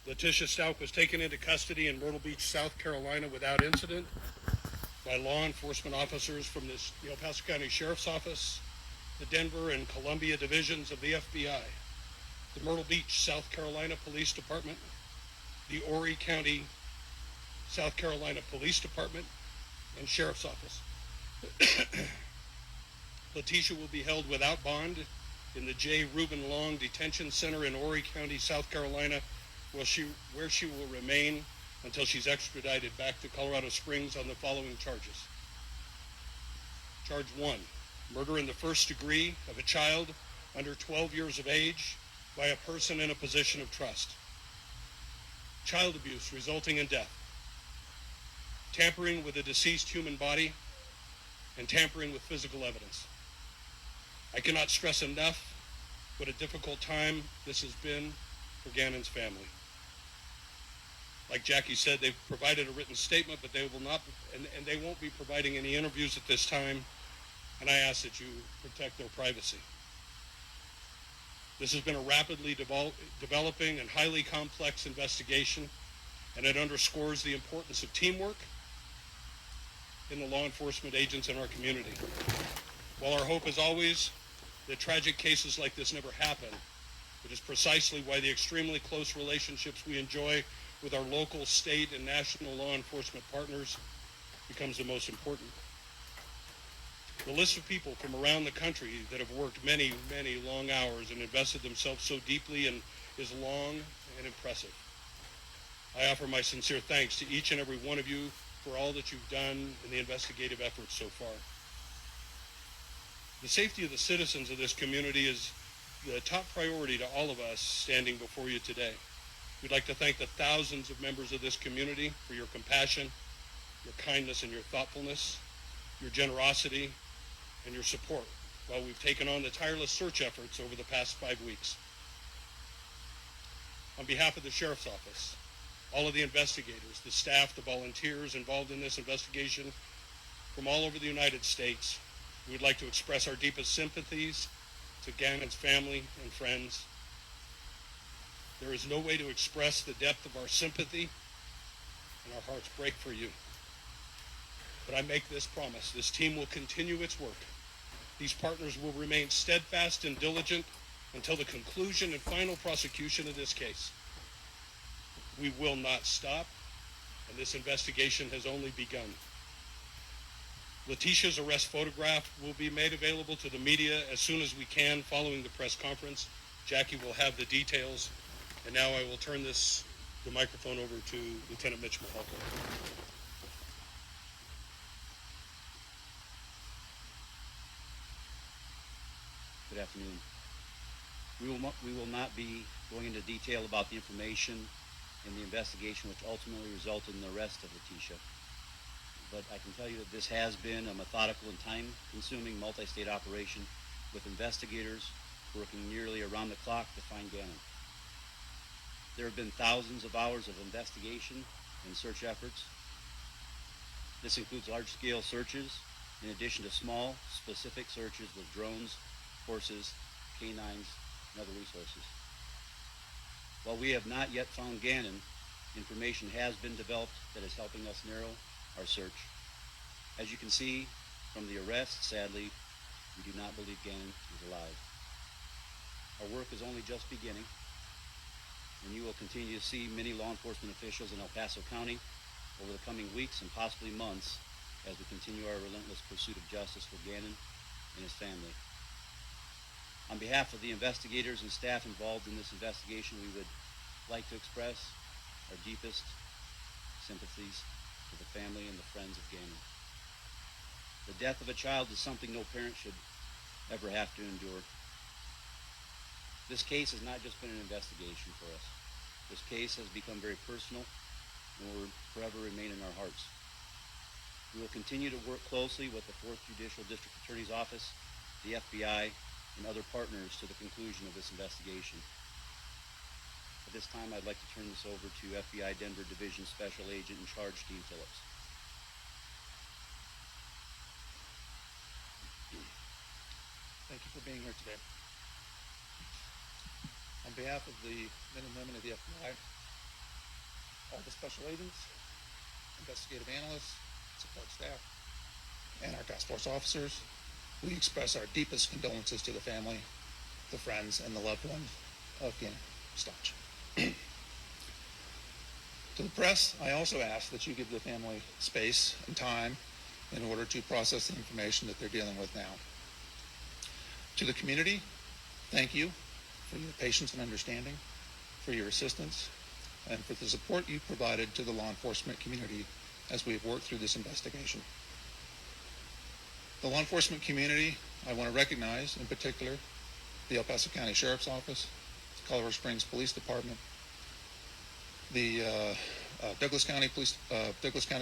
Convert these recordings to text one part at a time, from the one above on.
Latica Stauch was taken into custody in Myrtle Beach, South Carolina without incident by law enforcement officers from the El Paso County Sheriff's Office, the Denver and Columbia divisions of the FBI, the Myrtle Beach, South Carolina Police Department, the Horry County, South Carolina Police Department, and Sheriff's Office. Latica will be held without bond in the J. Reuben Long Detention Center in Horry County, South Carolina, where she will remain until she's extradited back to Colorado Springs on the following charges. Charge 1, murder in the first degree of a child under 12 years of age by a person in a position of trust. Child abuse resulting in death. Tampering with a deceased human body, and tampering with physical evidence. I cannot stress enough what a difficult time this has been for Gannon's family. Like Jackie said, they've provided a written statement, but they will not, and they won't be providing any interviews at this time, and I ask that you protect their privacy. This has been a rapidly developing and highly complex investigation, and it underscores the importance of teamwork in the law enforcement agents in our community. While our hope is always that tragic cases like this never happen, it is precisely why the extremely close relationships we enjoy with our local, state, and national law enforcement partners becomes the most important. The list of people from around the country that have worked many, many long hours and invested themselves so deeply and is long and impressive. I offer my sincere thanks to each and every one of you for all that you've done in the investigative efforts so far. The safety of the citizens of this community is the top priority to all of us standing before you today. We'd like to thank the thousands of members of this community for your compassion, your kindness, and your thoughtfulness, your generosity, and your support while we've taken on the tireless search efforts over the past 5 weeks. On behalf of the Sheriff's Office, all of the investigators, the staff, the volunteers involved in this investigation from all over the United States, we would like to express our deepest sympathies to Gannon's family and friends. There is no way to express the depth of our sympathy, and our hearts break for you. But I make this promise: this team will continue its work. These partners will remain steadfast and diligent until the conclusion and final prosecution of this case. We will not stop, and this investigation has only begun. Leticia's arrest photograph will be made available to the media as soon as we can following the press conference. Jackie will have the details, and now I will turn the microphone over to Lieutenant Mitch Myrtle. Good afternoon. We will not be going into detail about the information in the investigation which ultimately resulted in the arrest of Latica. But I can tell you that this has been a methodical and time-consuming multi-state operation with investigators working nearly around the clock to find Gannon. There have been thousands of hours of investigation and search efforts. This includes large-scale searches in addition to small, specific searches with drones, horses, canines, and other resources. While we have not yet found Gannon, information has been developed that is helping us narrow our search. As you can see from the arrest, sadly, we do not believe Gannon is alive. Our work is only just beginning, and you will continue to see many law enforcement officials in El Paso County over the coming weeks and possibly months as we continue our relentless pursuit of justice for Gannon and his family. On behalf of the investigators and staff involved in this investigation, we would like to express our deepest sympathies to the family and the friends of Gannon. The death of a child is something no parent should ever have to endure. This case has not just been an investigation for us. This case has become very personal and will forever remain in our hearts. We will continue to work closely with the 4th Judicial District Attorney's Office, the FBI, and other partners to the conclusion of this investigation. At this time, I'd like to turn this over to FBI Denver Division Special Agent in Charge, Dean Phillips. Thank you for being here today. On behalf of the men and women of the FBI, all the special agents, investigative analysts, support staff, and our task force officers, we express our deepest condolences to the family, the friends, and the loved ones of Latica Stauch. To the press, I also ask that you give the family space and time in order to process the information that they're dealing with now. To the community, thank you for your patience and understanding, for your assistance, and for the support you provided to the law enforcement community as we have worked through this investigation. The law enforcement community, I want to recognize in particular the El Paso County Sheriff's Office, the Colorado Springs Police Department, the Douglas County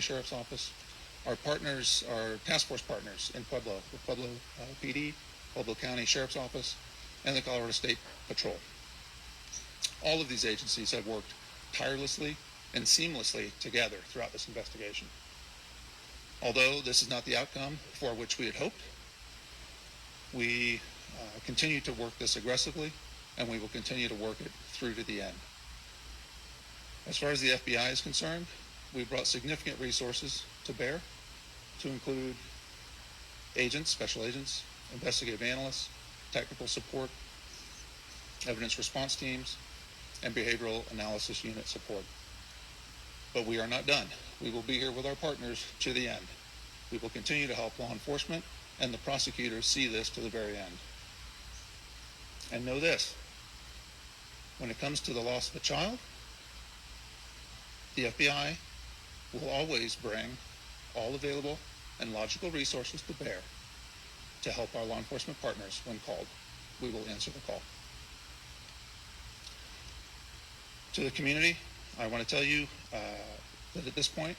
Sheriff's Office, our partners, our task force partners in Pueblo, the Pueblo PD, Pueblo County Sheriff's Office, and the Colorado State Patrol. All of these agencies have worked tirelessly and seamlessly together throughout this investigation. Although this is not the outcome for which we had hoped, we continue to work this aggressively, and we will continue to work it through to the end. As far as the FBI is concerned, we've brought significant resources to bear, to include agents, special agents, investigative analysts, technical support, evidence response teams, and behavioral analysis unit support. But we are not done. We will be here with our partners to the end. We will continue to help law enforcement and the prosecutors see this to the very end. And know this, when it comes to the loss of a child, the FBI will always bring all available and logical resources to bear to help our law enforcement partners when called. We will answer the call. To the community, I want to tell you that at this point,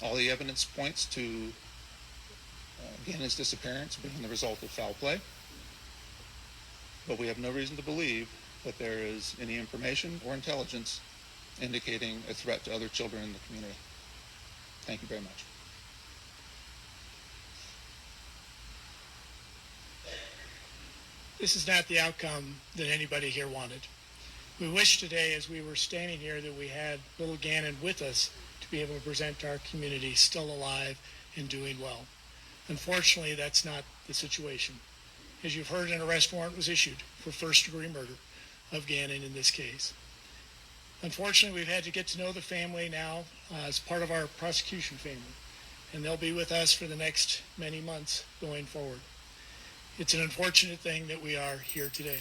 all the evidence points to Gannon's disappearance being the result of foul play, but we have no reason to believe that there is any information or intelligence indicating a threat to other children in the community. Thank you very much. This is not the outcome that anybody here wanted. We wish today, as we were standing here, that we had little Gannon with us to be able to present to our community still alive and doing well. Unfortunately, that's not the situation. As you've heard, an arrest warrant was issued for first-degree murder of Gannon in this case. Unfortunately, we've had to get to know the family now as part of our prosecution family, and they'll be with us for the next many months going forward. It's an unfortunate thing that we are here today.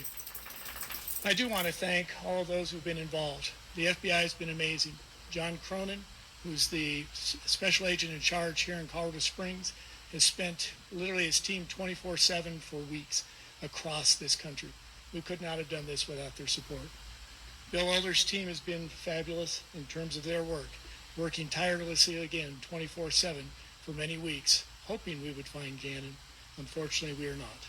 I do want to thank all of those who've been involved. The FBI has been amazing. John Cronin, who's the special agent in charge here in Colorado Springs, has spent literally his team 24/7 for weeks across this country. We could not have done this without their support. Bill Elder's team has been fabulous in terms of their work, working tirelessly again 24/7 for many weeks, hoping we would find Gannon. Unfortunately, we are not.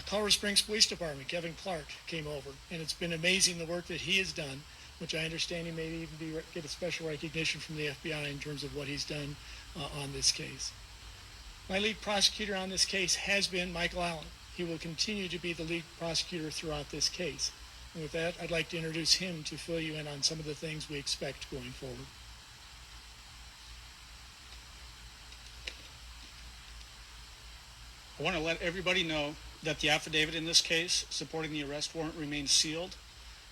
Colorado Springs Police Department, Kevin Clark, came over, and it's been amazing the work that he has done, which I understand he may even get a special recognition from the FBI in terms of what he's done on this case. My lead prosecutor on this case has been Michael Allen. He will continue to be the lead prosecutor throughout this case. And with that, I'd like to introduce him to fill you in on some of the things we expect going forward. I want to let everybody know that the affidavit in this case supporting the arrest warrant remains sealed.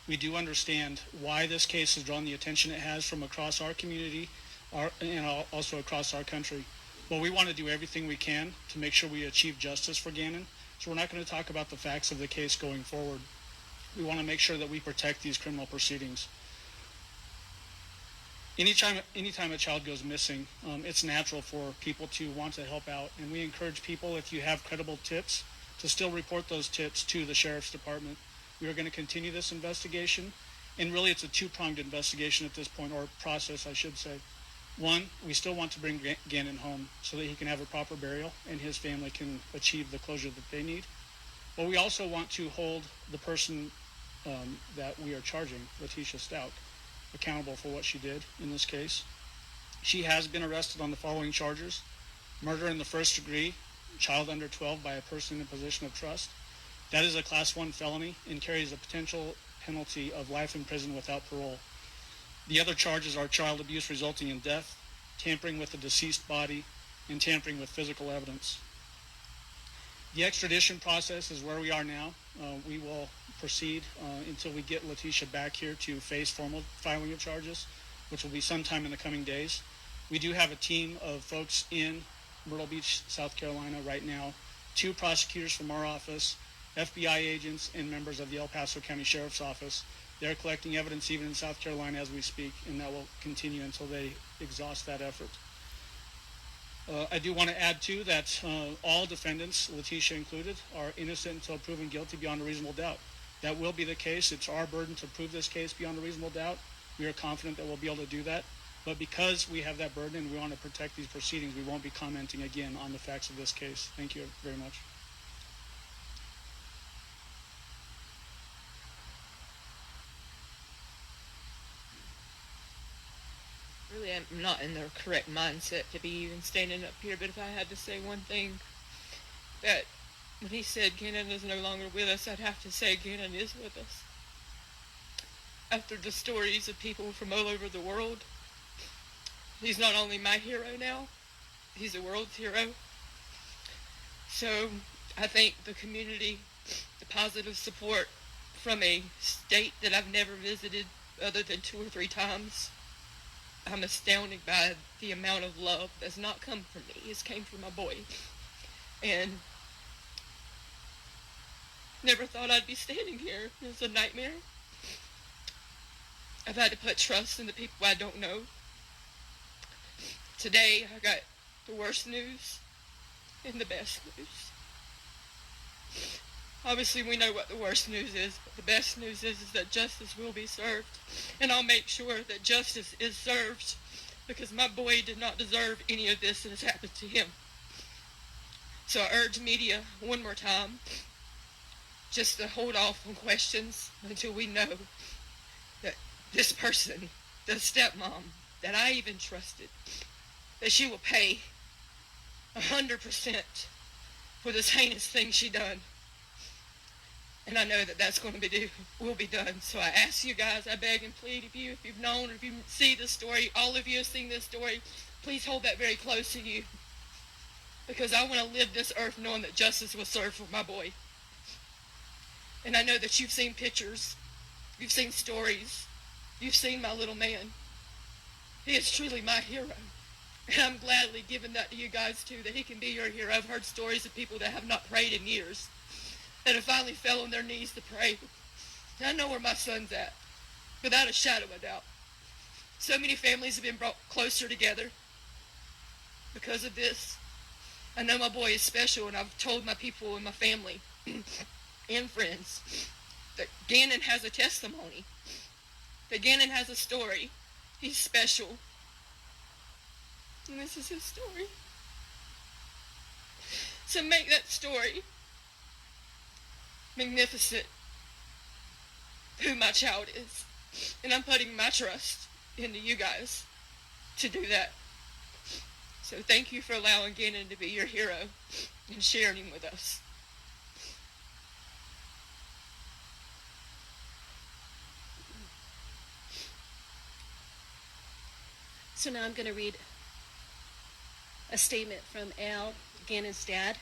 We do understand why this case has drawn the attention it has from across our community and also across our country. Well, we want to do everything we can to make sure we achieve justice for Gannon. So we're not going to talk about the facts of the case going forward. We want to make sure that we protect these criminal proceedings. Anytime a child goes missing, it's natural for people to want to help out, and we encourage people, if you have credible tips, to still report those tips to the Sheriff's Department. We are going to continue this investigation, and really it's a two-pronged investigation at this point, or process, I should say. One, we still want to bring Gannon home so that he can have a proper burial and his family can achieve the closure that they need. But we also want to hold the person that we are charging, Latica Stauch, accountable for what she did in this case. She has been arrested on the following charges: murder in the first degree, child under 12 by a person in a position of trust. That is a Class 1 felony and carries a potential penalty of life in prison without parole. The other charges are child abuse resulting in death, tampering with a deceased body, and tampering with physical evidence. The extradition process is where we are now. We will proceed until we get Latisha back here to face formal filing of charges, which will be sometime in the coming days. We do have a team of folks in Myrtle Beach, South Carolina right now, 2 prosecutors from our office, FBI agents, and members of the El Paso County Sheriff's Office. They're collecting evidence even in South Carolina as we speak, and that will continue until they exhaust that effort. I do want to add, too, that all defendants, Latisha included, are innocent until proven guilty beyond a reasonable doubt. That will be the case. It's our burden to prove this case beyond a reasonable doubt. We are confident that we'll be able to do that. But because we have that burden and we want to protect these proceedings, we won't be commenting again on the facts of this case. Thank you very much. Really, I'm not in the correct mindset to be even standing up here, but if I had to say one thing, that when he said Gannon is no longer with us, I'd have to say Gannon is with us. After the stories of people from all over the world, he's not only my hero now, he's the world's hero. So I thank the community, the positive support from a state that I've never visited other than 2 or 3 times. I'm astounded by the amount of love that's not come from me. It's came from my boy. And never thought I'd be standing here. It's a nightmare. I've had to put trust in the people I don't know. Today, I got the worst news and the best news. Obviously, we know what the worst news is, but the best news is that justice will be served. And I'll make sure that justice is served, because my boy did not deserve any of this that has happened to him. So I urge media one more time just to hold off on questions until we know that this person, the stepmom that I even trusted, that she will pay 100% for this heinous thing she done. And I know that that's going to will be done. So I ask you guys, I beg and plead of you, if you've known, or if you see this story, all of you have seen this story, please hold that very close to you. Because I want to live this earth knowing that justice was served for my boy. And I know that you've seen pictures, you've seen stories, you've seen my little man. He is truly my hero. And I'm gladly giving that to you guys too, that he can be your hero. I've heard stories of people that have not prayed in years, that have finally fell on their knees to pray. And I know where my son's at, without a shadow of a doubt. So many families have been brought closer together because of this. I know my boy is special, and I've told my people and my family and friends that Gannon has a testimony, that Gannon has a story. He's special. And this is his story. So make that story magnificent, who my child is. And I'm putting my trust into you guys to do that. So thank you for allowing Gannon to be your hero and sharing him with us. So now I'm going to read a statement from Al, Gannon's dad.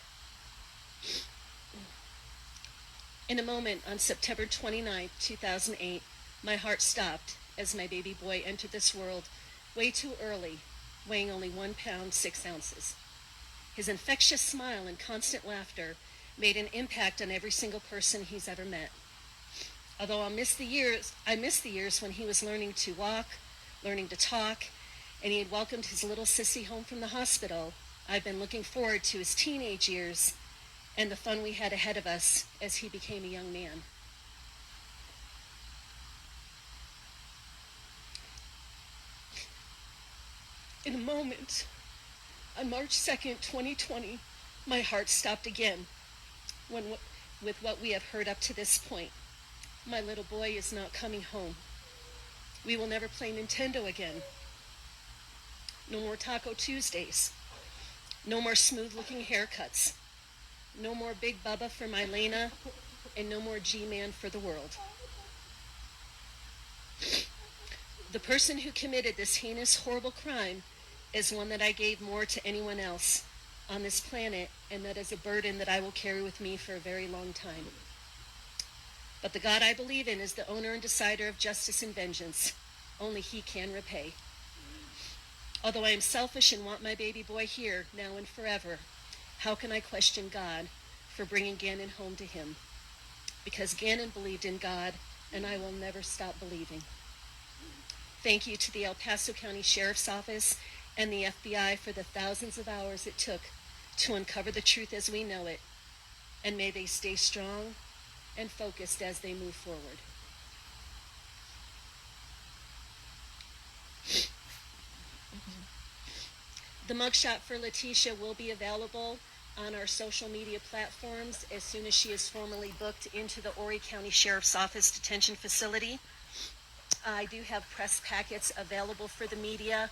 In a moment on September 29, 2008, my heart stopped as my baby boy entered this world way too early, weighing only 1 pound, 6 ounces. His infectious smile and constant laughter made an impact on every single person he's ever met. Although I miss the years when he was learning to walk, learning to talk, and he had welcomed his little sissy home from the hospital, I've been looking forward to his teenage years and the fun we had ahead of us as he became a young man. In a moment, on March 2nd, 2020, my heart stopped again with what we have heard up to this point. My little boy is not coming home. We will never play Nintendo again. No more Taco Tuesdays. No more smooth-looking haircuts. No more Big Bubba for my Lena, and no more G-Man for the world. The person who committed this heinous, horrible crime is one that I gave more to anyone else on this planet, and that is a burden that I will carry with me for a very long time. But the God I believe in is the owner and decider of justice and vengeance. Only he can repay. Although I am selfish and want my baby boy here, now and forever, how can I question God for bringing Gannon home to him? Because Gannon believed in God, and I will never stop believing. Thank you to the El Paso County Sheriff's Office and the FBI for the thousands of hours it took to uncover the truth as we know it, and may they stay strong and focused as they move forward. The mugshot for Latisha will be available on our social media platforms as soon as she is formally booked into the Horry County Sheriff's Office detention facility. I do have press packets available for the media